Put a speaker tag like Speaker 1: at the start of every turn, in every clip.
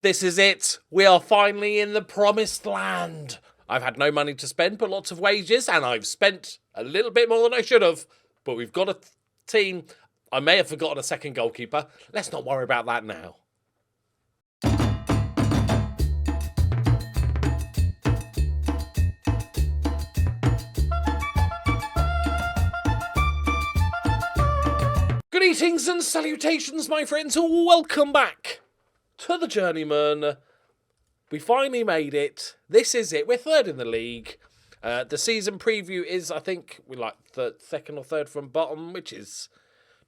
Speaker 1: This is it. We are finally in the promised land. I've had no money to spend, but lots of wages, and I've spent a little bit more than I should have. But we've got a team. I may have forgotten a second goalkeeper. Let's not worry about that now. Greetings and salutations, my friends. Welcome back to the Journeyman. We finally made it. This is it. We're third in the league. The season preview is, I think, we're like the second or third from bottom, which is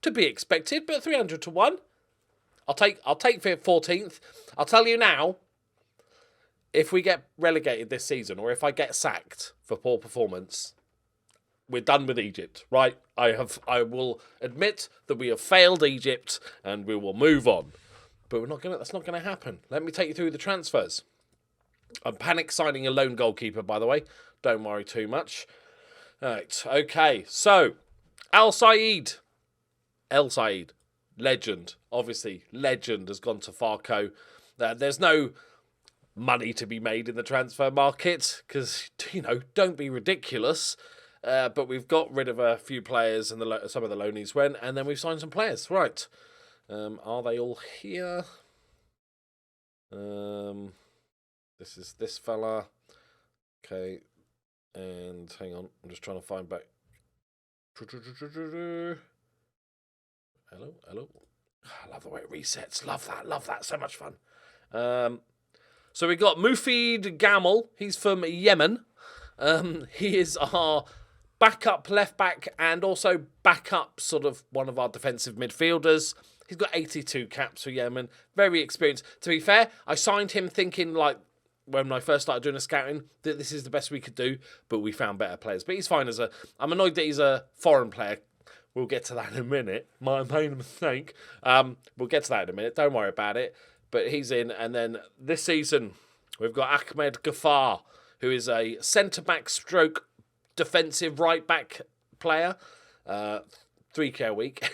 Speaker 1: to be expected. But 300 to 1. I'll take 14th. I'll tell you now, if we get relegated this season, or if I get sacked for poor performance, we're done with Egypt, right? I will admit that we have failed Egypt and we will move on. But that's not gonna happen. Let me take you through the transfers. I'm panic signing a lone goalkeeper, by the way. Don't worry too much. Alright, okay. So, El Said, legend. Obviously, legend has gone to Farco. There's no money to be made in the transfer market because, don't be ridiculous. But we've got rid of a few players and some of the loanies went, and then we've signed some players. Right. Are they all here? This is this fella. Okay. And hang on. I'm just trying to find back. Hello. I love the way it resets. Love that. So much fun. So we got Mufid Gamal. He's from Yemen. He is our backup left back and also backup sort of one of our defensive midfielders. He's got 82 caps for Yemen. Very experienced. To be fair, I signed him thinking, like, when I first started doing the scouting, that this is the best we could do, but we found better players. But he's fine I'm annoyed that he's a foreign player. We'll get to that in a minute. My main mistake. We'll get to that in a minute. Don't worry about it. But he's in. And then this season, we've got Ahmed Ghaffar, who is a centre-back stroke defensive right-back player. 3K a week.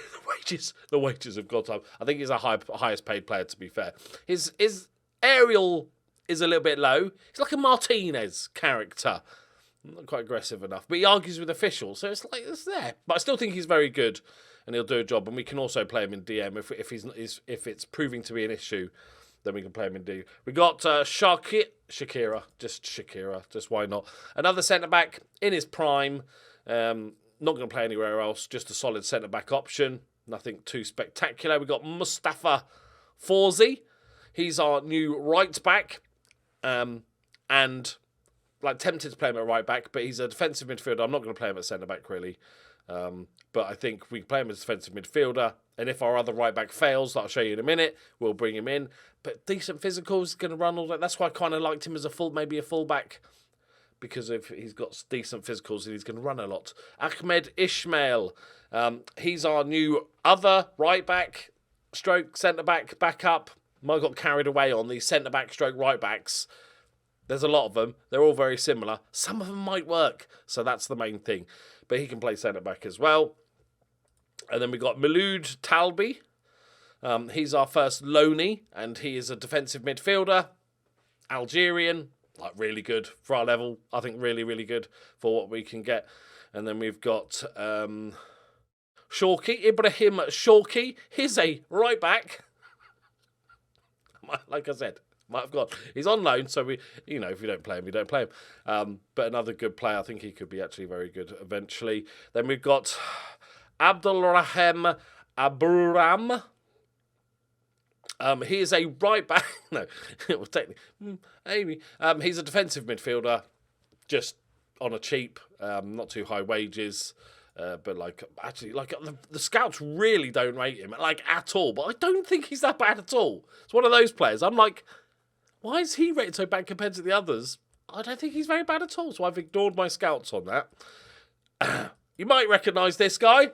Speaker 1: the wages have got up. I think he's our highest paid player, to be fair. His aerial is a little bit low. He's like a Martinez character. Not quite aggressive enough. But he argues with officials, so it's there. But I still think he's very good, and he'll do a job. And we can also play him in DM if it's proving to be an issue. Then we can play him in D. We got Shakira. Just why not? Another centre-back in his prime. Not going to play anywhere else. Just a solid centre-back option. Nothing too spectacular. We got Mustafa Fawzi. He's our new right-back. And tempted to play him at right-back, but he's a defensive midfielder. I'm not going to play him at centre-back, really. But I think we can play him as a defensive midfielder. And if our other right-back fails, that I'll show you in a minute, we'll bring him in. But decent physicals, going to run all that. That's why I kind of liked him as maybe a full-back, because if he's got decent physicals and he's going to run a lot. Ahmed Ismail, he's our new other right-back, stroke centre-back, backup. I got carried away on these centre-back, stroke right-backs. There's a lot of them. They're all very similar. Some of them might work, so that's the main thing. But he can play centre-back as well. And then we got Miloud Talbi. He's our first loanee, and he is a defensive midfielder. Algerian, really good for our level. I think really, really good for what we can get. And then we've got Ibrahim Shorki. He's a right back. Like I said, might have gone. He's on loan, so if you don't play him, you don't play him. But another good player. I think he could be actually very good eventually. Then we've got Abdulrahim Aburam. He is a right back. No, well, technically, maybe. He's a defensive midfielder, just on a cheap, not too high wages. But the scouts really don't rate him at all. But I don't think he's that bad at all. It's one of those players. I'm like, why is he rated so bad compared to the others? I don't think he's very bad at all. So I've ignored my scouts on that. You might recognise this guy.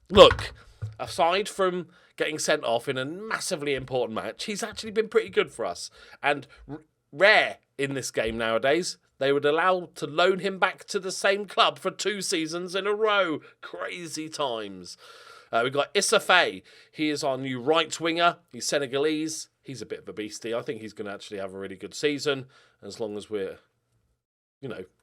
Speaker 1: Look, aside from getting sent off in a massively important match, he's actually been pretty good for us. And rare in this game nowadays. They would allow to loan him back to the same club for 2 seasons in a row. Crazy times. We've got Issa Faye. He is our new right winger. He's Senegalese. He's a bit of a beastie. I think he's going to actually have a really good season as long as we're,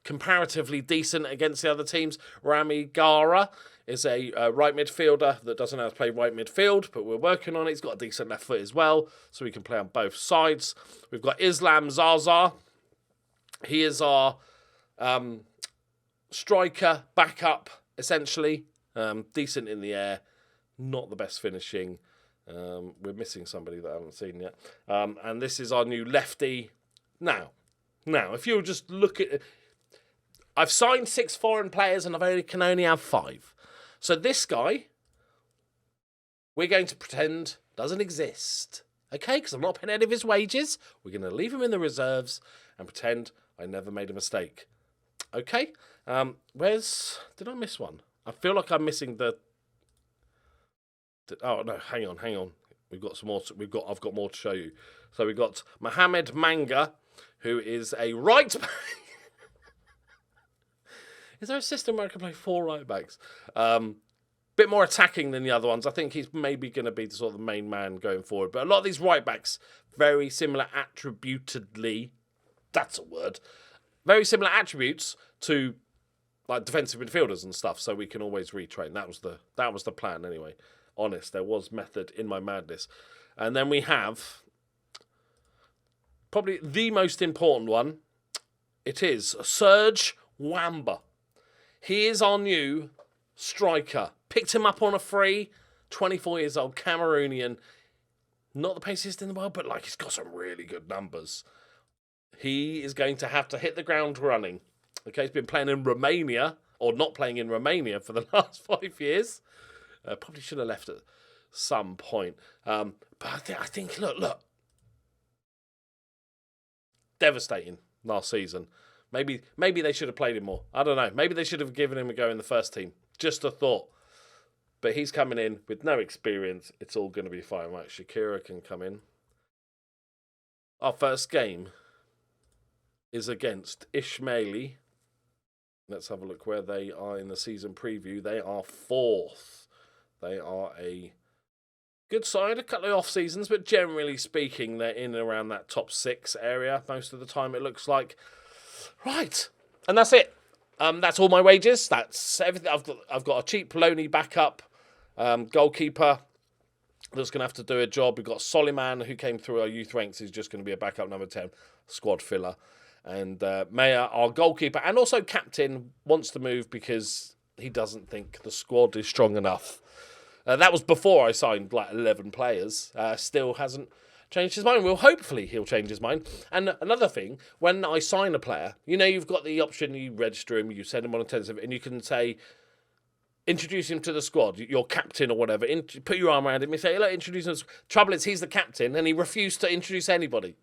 Speaker 1: comparatively decent against the other teams. Rami Gara is a right midfielder that doesn't know how to play right midfield, but we're working on it. He's got a decent left foot as well, so we can play on both sides. We've got Islam Zaza. He is our striker, backup, essentially. Decent in the air, not the best finishing. We're missing somebody that I haven't seen yet. And this is our new lefty. Now, if you'll just look at... I've signed 6 foreign players and can only have 5. So this guy, we're going to pretend doesn't exist. Okay? Because I'm not paying any of his wages. We're going to leave him in the reserves and pretend I never made a mistake. Okay? Did I miss one? I feel like I'm missing the... Oh, no, hang on. We've got some more. I've got more to show you. So we've got Mohamed Manga, who is a right back. Is there a system where I can play 4 right backs? Bit more attacking than the other ones. I think he's maybe going to be the sort of the main man going forward. But a lot of these right backs, very similar attributedly. That's a word. Very similar attributes to like defensive midfielders and stuff. So we can always retrain. That was the plan anyway. Honest, there was method in my madness. And then we have probably the most important one. It is Serge Wamba. He is our new striker. Picked him up on a free. 24 years old, Cameroonian. Not the paciest in the world, but he's got some really good numbers. He is going to have to hit the ground running. Okay, he's been playing in Romania, or not playing in Romania for the last 5 years. Probably should have left at some point. But I think, look. Devastating last season. Maybe they should have played him more. I don't know. Maybe they should have given him a go in the first team. Just a thought. But he's coming in with no experience. It's all going to be fine. Right, Shakira can come in. Our first game is against Ismaili. Let's have a look where they are in the season preview. They are 4th. They are a good side, a couple of off seasons, but generally speaking, they're in and around that top 6 area most of the time, it looks like. Right, and that's it. That's all my wages. That's everything. I've got a cheap loanee backup goalkeeper that's going to have to do a job. We've got Soliman, who came through our youth ranks, who's just going to be a backup number 10, squad filler. And Maya, our goalkeeper, and also captain, wants to move because he doesn't think the squad is strong enough. That was before I signed 11 players. Still hasn't changed his mind. Well, hopefully he'll change his mind. And another thing, when I sign a player, you've got the option, you register him, you send him on intensive, and you can say, introduce him to the squad, your captain or whatever. Put your arm around him and say, look, introduce him. Trouble is, he's the captain, and he refused to introduce anybody.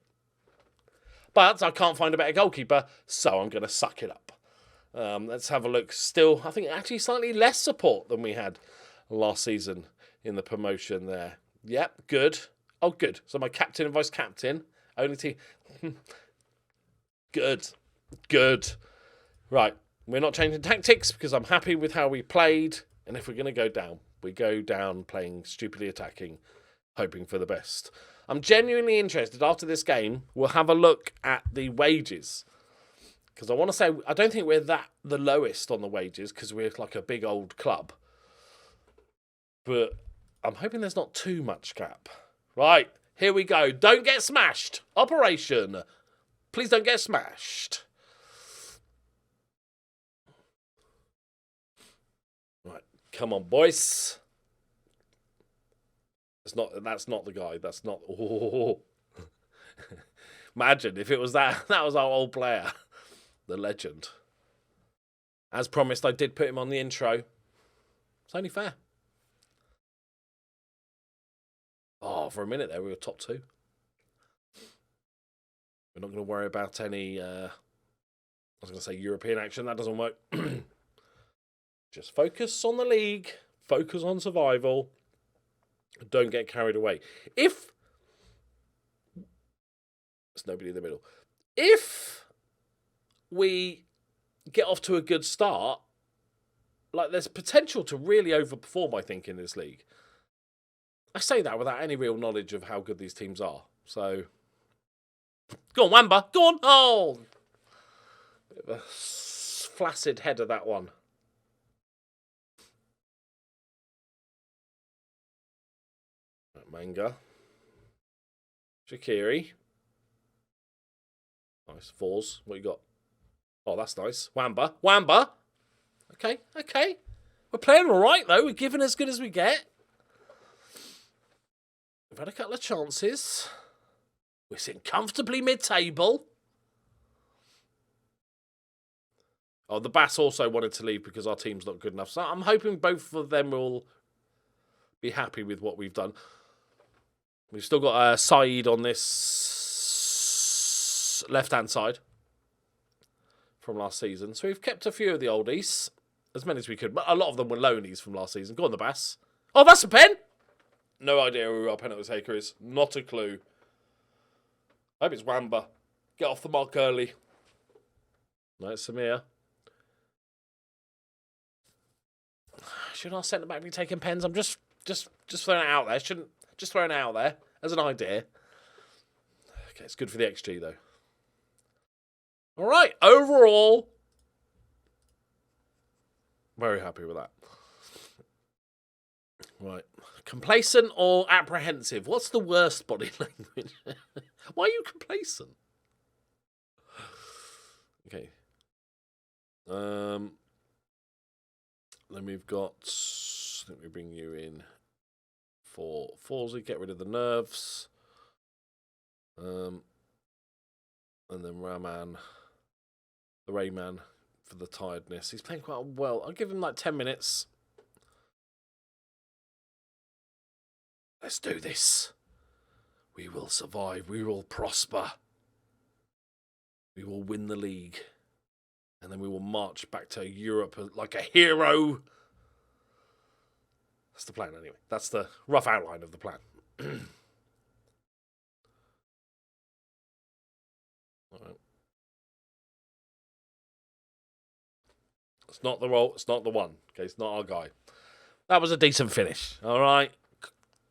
Speaker 1: But I can't find a better goalkeeper, so I'm going to suck it up. Let's have a look. Still, I think actually slightly less support than we had last season in the promotion there. Yep, good. Oh, good. So my captain and vice captain, only team. Good. Right, we're not changing tactics because I'm happy with how we played. And if we're going to go down, we go down playing stupidly attacking, hoping for the best. I'm genuinely interested. After this game, we'll have a look at the wages. Because I want to say, I don't think we're the lowest on the wages because we're like a big old club. But I'm hoping there's not too much gap. Right, here we go. Don't get smashed. Operation. Please don't get smashed. Right, come on, boys. That's not the guy. That's not... Oh. Imagine if it was that. That was our old player. The legend. As promised, I did put him on the intro. It's only fair. Oh, for a minute there, we were top 2. We're not going to worry about any, I was going to say European action. That doesn't work. Just focus on the league. Focus on survival. Don't get carried away. If... There's nobody in the middle. If we get off to a good start, there's potential to really overperform, I think, in this league. I say that without any real knowledge of how good these teams are. So, go on, Wamba. Go on. Oh, bit of a flaccid head of that one. Manga. Shaqiri. Nice. Fours. What you got? Oh, that's nice. Wamba. Wamba. Okay. Okay. We're playing all right, though. We're giving as good as we get. We've had a couple of chances. We're sitting comfortably mid-table. Oh, the Bass also wanted to leave because our team's not good enough. So I'm hoping both of them will be happy with what we've done. We've still got Saeed on this left-hand side from last season. So we've kept a few of the oldies, as many as we could. But a lot of them were loanies from last season. Go on, the Bass. Oh, that's a pen. No idea who our penalty taker is. Not a clue. I hope it's Wamba. Get off the mark early. No, it's Samir. Should our centre back be taking pens? I'm just throwing it out there. Just throwing it out there as an idea. Okay, it's good for the XG though. All right, overall, very happy with that. Right, complacent or apprehensive? What's the worst body language? Why are you complacent? Okay. Then we've got, let me bring you in for Forzy, get rid of the nerves. And then Rayman for the tiredness. He's playing quite well. I'll give him like 10 minutes. Let's do this. We will survive. We will prosper. We will win the league. And then we will march back to Europe like a hero. That's the plan anyway. That's the rough outline of the plan. All right. It's not the role. It's not the one. Okay, it's not our guy. That was a decent finish. All right.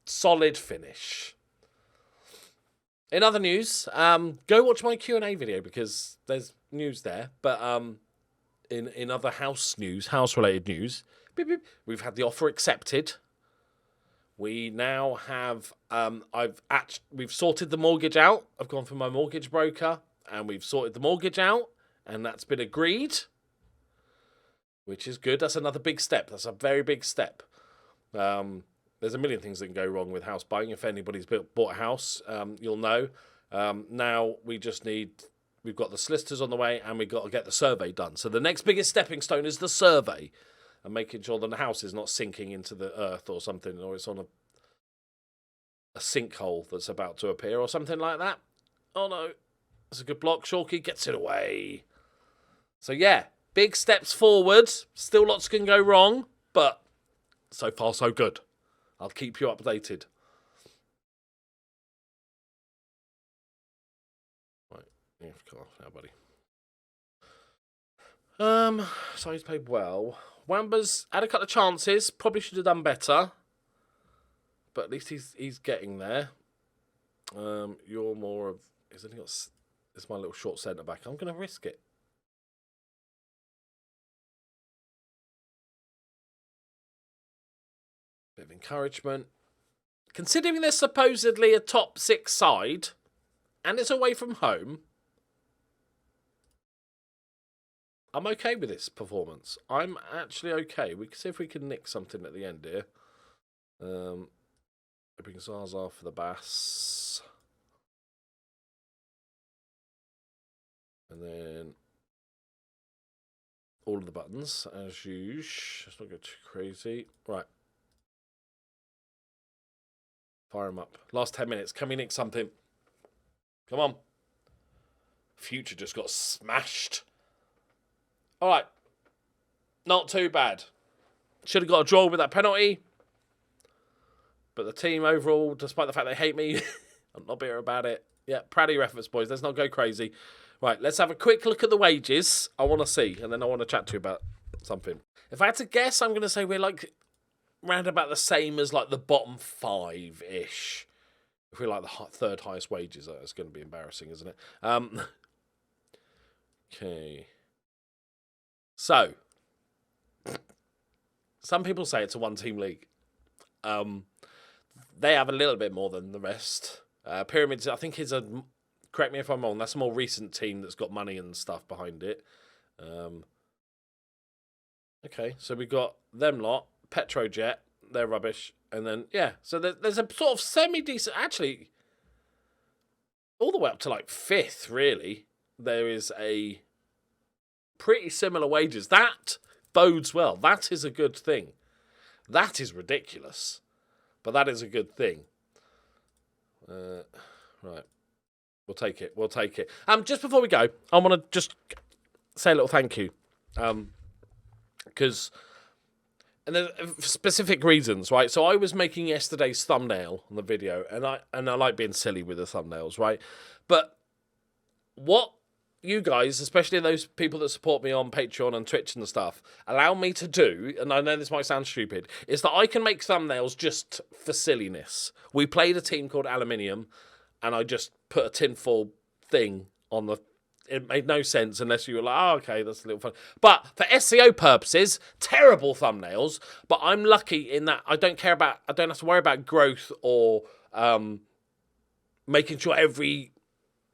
Speaker 1: Solid finish. In other news, go watch my Q&A video because there's news there. But in other house-related news, beep, beep, we've had the offer accepted. We now have we've sorted the mortgage out. I've gone for my mortgage broker and we've sorted the mortgage out, and that's been agreed, which is good. That's another big step. That's a very big step. There's a million things that can go wrong with house buying. If anybody's bought a house, you'll know. Now we've got the solicitors on the way and we've got to get the survey done. So the next biggest stepping stone is the survey and making sure that the house is not sinking into the earth or something, or it's on a sinkhole that's about to appear or something like that. Oh no, that's a good block. Shorky gets it away. So yeah, big steps forward. Still lots can go wrong, but so far so good. I'll keep you updated. Right, you have to come off now, buddy. So he's played well. Wamba's had a couple of chances. Probably should have done better, but at least he's getting there. You're more of. It's my little short centre back. I'm going to risk it. Bit of encouragement. Considering they're supposedly a top 6 side, and it's away from home, I'm okay with this performance. I'm actually okay. We can see if we can nick something at the end here. I bring Zaza for the Bass. And then all of the buttons, as usual. Let's not go too crazy. Right. Fire him up. Last 10 minutes. Can we nick something? Come on. Future just got smashed. All right. Not too bad. Should have got a draw with that penalty. But the team overall, despite the fact they hate me, I'm not bitter about it. Yeah, proud of your efforts, boys. Let's not go crazy. Right, let's have a quick look at the wages. I want to see, and then I want to chat to you about something. If I had to guess, I'm going to say we're like round about the same as like the bottom 5-ish. If we're like the third highest wages, that's going to be embarrassing, isn't it? Okay. So, some people say it's a one-team league. They have a little bit more than the rest. Pyramids, I think, is a... Correct me if I'm wrong, that's a more recent team that's got money and stuff behind it. Okay, so we got them lot, Petrojet, they're rubbish, and then, yeah, so there's a sort of semi-decent, actually, all the way up to like 5th, really, there is a pretty similar wages. That bodes well. That is a good thing. That is ridiculous, but that is a good thing. Right, we'll take it, we'll take it. Just before we go, I want to just say a little thank you, because... And there's specific reasons, right? So I was making yesterday's thumbnail on the video, and I like being silly with the thumbnails, right? But what you guys, especially those people that support me on Patreon and Twitch and stuff, allow me to do, and I know this might sound stupid, is that I can make thumbnails just for silliness. We played a team called Aluminium, and I just put a tinfoil thing on the... It made no sense unless you were like, oh, okay, that's a little fun. But for SEO purposes, terrible thumbnails. But I'm lucky in that I don't have to worry about growth or making sure every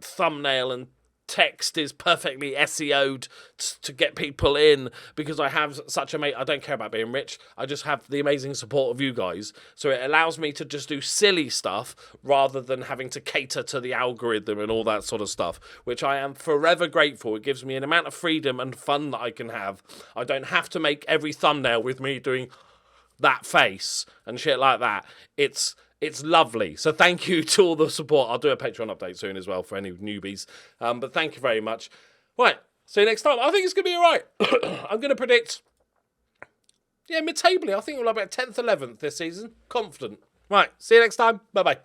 Speaker 1: thumbnail and text is perfectly SEO'd to get people in, because I have such I don't care about being rich. I just have the amazing support of you guys. So it allows me to just do silly stuff rather than having to cater to the algorithm and all that sort of stuff, which I am forever grateful. It gives me an amount of freedom and fun that I can have. I don't have to make every thumbnail with me doing that face and shit like that. It's lovely. So thank you to all the support. I'll do a Patreon update soon as well for any newbies. But thank you very much. Right. See you next time. I think it's going to be all right. I'm going to predict, mid-tably. I think we'll have about 10th, 11th this season. Confident. Right. See you next time. Bye-bye.